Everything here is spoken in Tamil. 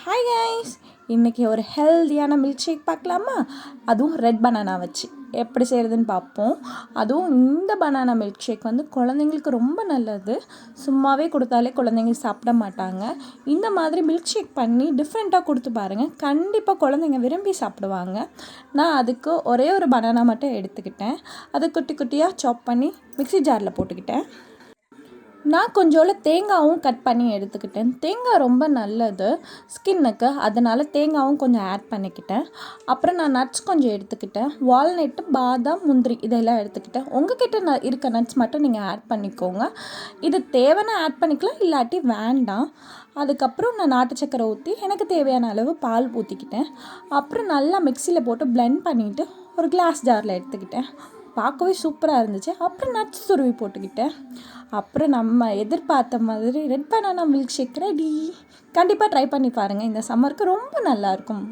ஹாய் கைஸ், இன்றைக்கி ஒரு ஹெல்த்தியான மில்க் ஷேக் பார்க்கலாமா? அதுவும் ரெட் பனானா வச்சு எப்படி செய்கிறதுன்னு பார்ப்போம். அதுவும் இந்த பனானா மில்க் ஷேக் குழந்தைங்களுக்கு ரொம்ப நல்லது. சும்மாவே கொடுத்தாலே குழந்தைங்க சாப்பிட மாட்டாங்க. இந்த மாதிரி மில்க் ஷேக் பண்ணி டிஃப்ரெண்ட்டாக கொடுத்து பாருங்கள், கண்டிப்பாக குழந்தைங்க விரும்பி சாப்பிடுவாங்க. நான் அதுக்கு ஒரே ஒரு பனானா மட்டும் எடுத்துக்கிட்டேன். அதை குட்டி குட்டியாக சாப் பண்ணி மிக்ஸி ஜாரில் போட்டுக்கிட்டேன். நான் கொஞ்சோண்டு தேங்காயும் கட் பண்ணி எடுத்துக்கிட்டேன். தேங்காய் ரொம்ப நல்லது ஸ்கின்னுக்கு, அதனால் தேங்காயும் கொஞ்சம் ஆட் பண்ணிக்கிட்டேன். அப்புறம் நான் நட்ஸ் கொஞ்சம் எடுத்துக்கிட்டேன். வால்நட்டு, பாதாம், முந்திரி இதெல்லாம் எடுத்துக்கிட்டேன். உங்ககிட்ட இருக்க நட்ஸ் மட்டும் நீங்கள் ஆட் பண்ணிக்கோங்க. இது தேவைன்னா ஆட் பண்ணிக்கலாம், இல்லாட்டி வேண்டாம். அதுக்கப்புறம் நான் நாட்டு சக்கரை ஊற்றி எனக்கு தேவையான அளவு பால் ஊற்றிக்கிட்டேன். அப்புறம் நல்லா மிக்சியில் போட்டு பிளெண்ட் பண்ணிவிட்டு ஒரு கிளாஸ் ஜாரில் எடுத்துக்கிட்டேன். பார்க்கவே சூப்பராக இருந்துச்சு. அப்புறம் நட்ஸ் துருவி போட்டுக்கிட்டேன். அப்புறம் நம்ம எதிர்பார்த்த மாதிரி red banana milkshake ready. கண்டிப்பாக ட்ரை பண்ணி பாருங்கள், இந்த சம்மருக்கு ரொம்ப நல்லாயிருக்கும்.